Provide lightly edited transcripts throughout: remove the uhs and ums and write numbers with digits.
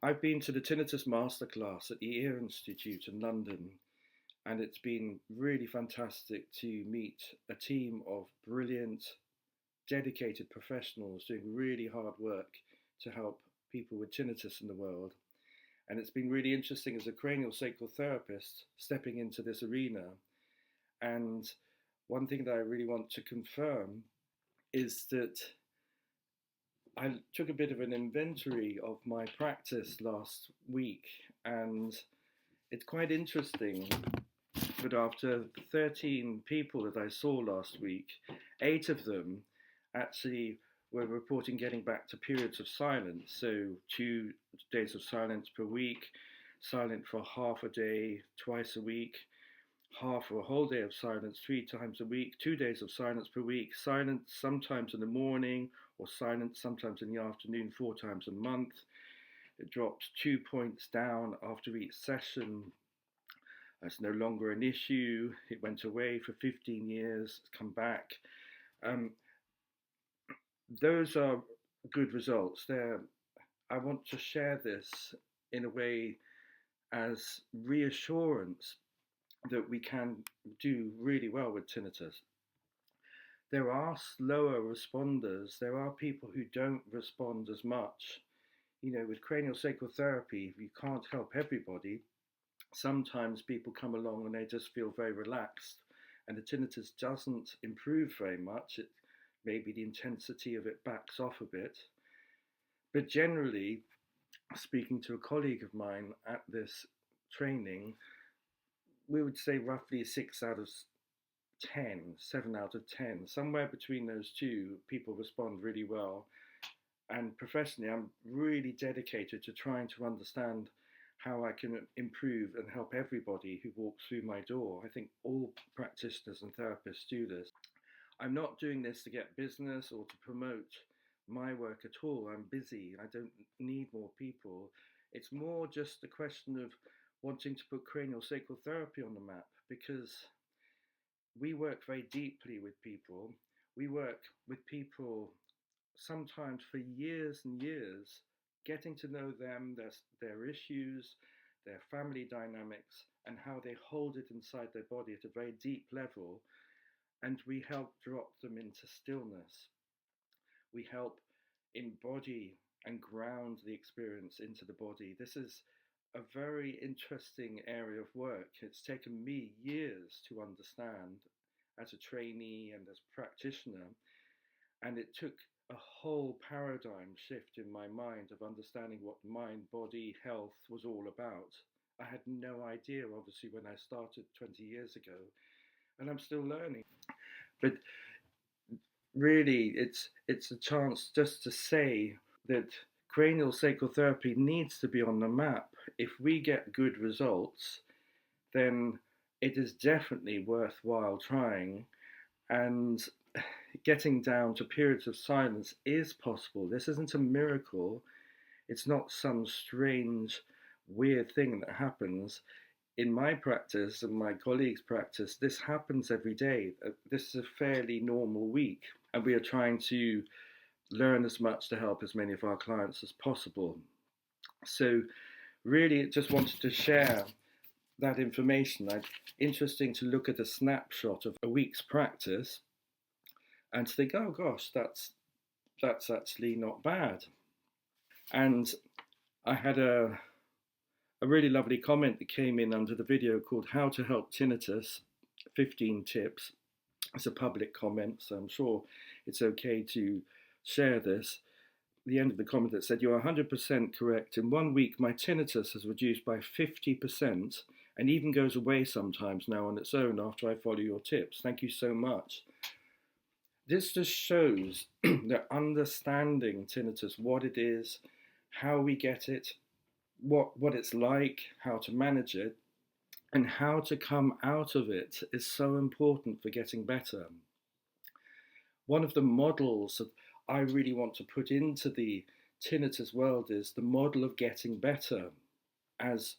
I've been to the Tinnitus Masterclass at the Ear Institute in London, and it's been really fantastic to meet a team of brilliant, dedicated professionals doing really hard work to help people with tinnitus in the world. And it's been really interesting as a cranial sacral therapist stepping into this arena. And one thing that I really want to confirm is that I took a bit of an inventory of my practice last week, and it's quite interesting that after 13 people that I saw last week, 8 of them actually were reporting getting back to periods of silence. So 2 days of silence per week, silent for half a day, twice a week, half or a whole day of silence 3 times a week, 2 days of silence per week, silence sometimes in the morning or silence sometimes in the afternoon 4 times a month. It dropped 2 points down after each session. It's no longer an issue. It went away for 15 years, it's come back. Um, those are good results. I want to share this in a way as reassurance that we can do really well with tinnitus. There are slower responders. There are people who don't respond as much. With cranial sacral therapy, you can't help everybody. Sometimes people come along and they just feel very relaxed, and the tinnitus doesn't improve very much. Maybe the intensity of it backs off a bit. But generally, speaking to a colleague of mine at this training, we would say roughly 6 out of 10, 7 out of 10, somewhere between those two, people respond really well. And professionally, I'm really dedicated to trying to understand how I can improve and help everybody who walks through my door. I think all practitioners and therapists do this. I'm not doing this to get business or to promote my work at all. I'm busy. I don't need more people. It's more just a question of wanting to put cranial sacral therapy on the map, because we work very deeply with people. We work with people sometimes for years and years, getting to know them, their issues, their family dynamics, and how they hold it inside their body at a very deep level. And we help drop them into stillness. We help embody and ground the experience into the body. This is a very interesting area of work. It's taken me years to understand as a trainee and as a practitioner, and it took a whole paradigm shift in my mind of understanding what mind body health was all about. I had no idea, obviously, when I started 20 years ago, and I'm still learning. But really, it's a chance just to say that cranial sacral therapy needs to be on the map. If we get good results, then it is definitely worthwhile trying. And getting down to periods of silence is possible. This isn't a miracle. It's not some strange, weird thing that happens. In my practice and my colleagues' practice, this happens every day. This is a fairly normal week, and we are trying to learn as much to help as many of our clients as possible. So really just wanted to share that information. Interesting to look at a snapshot of a week's practice and to think, oh gosh, that's actually not bad. And I had a really lovely comment that came in under the video called How to Help Tinnitus, 15 Tips. It's a public comment, so I'm sure it's okay to share this. The end of the comment that said, "You're 100% correct. In 1 week, my tinnitus has reduced by 50% and even goes away sometimes now on its own after I follow your tips. Thank you so much." This just shows that understanding tinnitus, what it is, how we get it, what it's like, how to manage it, and how to come out of it is so important for getting better. One of the models that I really want to put into the tinnitus world is the model of getting better. As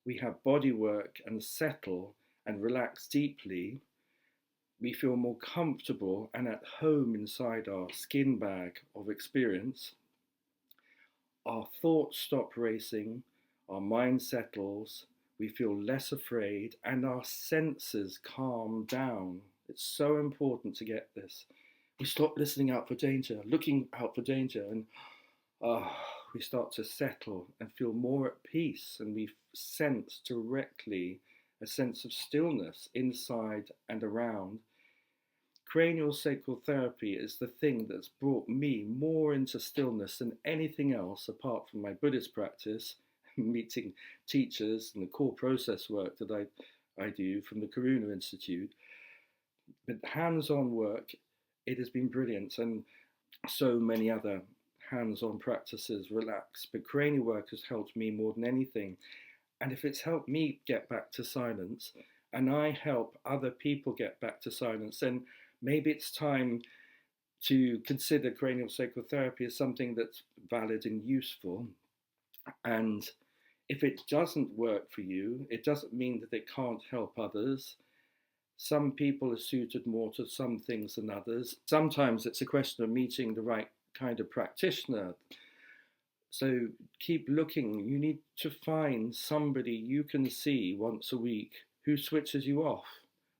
we have body work and settle and relax deeply, we feel more comfortable and at home inside our skin bag of experience. our thoughts stop racing, our mind settles, we feel less afraid, and our senses calm down. It's so important to get this. We stop listening out for danger, looking out for danger, and uh, we start to settle and feel more at peace, and we sense directly a sense of stillness inside and around. Cranial sacral therapy is the thing that's brought me more into stillness than anything else apart from my Buddhist practice, meeting teachers and the core process work that I do from the Karuna Institute. But hands on work, it has been brilliant, and so many other hands on practices relax. But cranial work has helped me more than anything. And if it's helped me get back to silence, and I help other people get back to silence, then maybe it's time to consider cranial sacral therapy as something that's valid and useful. And if it doesn't work for you, it doesn't mean that it can't help others. Some people are suited more to some things than others. Sometimes it's a question of meeting the right kind of practitioner. So keep looking. You need to find somebody you can see once a week who switches you off.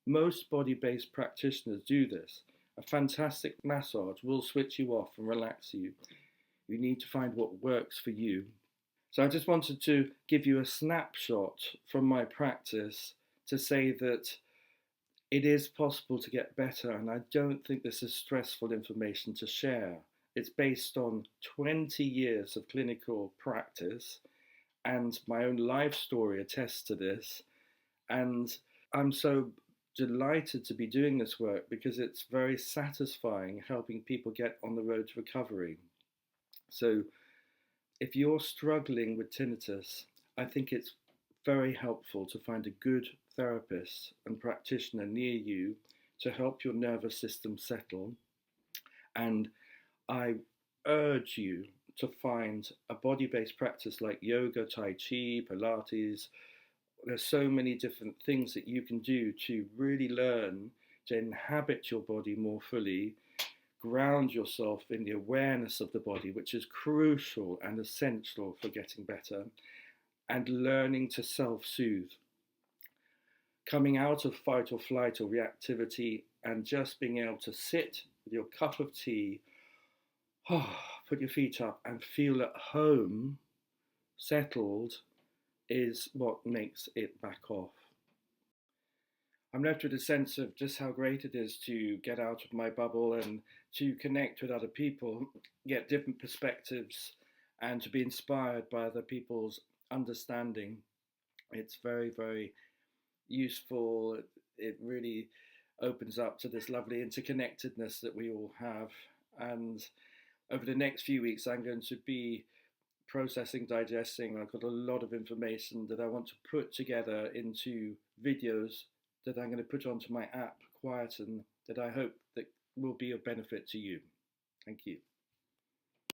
Most body-based practitioners do this. A fantastic massage will switch you off and relax you. You need to find what works for you. So I just wanted to give you a snapshot from my practice to say that it is possible to get better, and I don't think this is stressful information to share. It's based on 20 years of clinical practice, and my own life story attests to this. And I'm so delighted to be doing this work because it's very satisfying helping people get on the road to recovery. So if you're struggling with tinnitus, I think it's very helpful to find a good therapist and practitioner near you to help your nervous system settle. And I urge you to find a body-based practice like yoga, tai chi, Pilates. There's so many different things that you can do to really learn to inhabit your body more fully, ground yourself in the awareness of the body, which is crucial and essential for getting better, and learning to self-soothe. Coming out of fight or flight or reactivity and just being able to sit with your cup of tea, put your feet up and feel at home, settled, is what makes it back off. I'm left with a sense of just how great it is to get out of my bubble and to connect with other people, get different perspectives, and to be inspired by other people's understanding. It's very, very useful. It really opens up to this lovely interconnectedness that we all have. And over the next few weeks, I'm going to be processing, digesting. I've got a lot of information that I want to put together into videos that I'm going to put onto my app, Quieten, that I hope that will be of benefit to you. Thank you.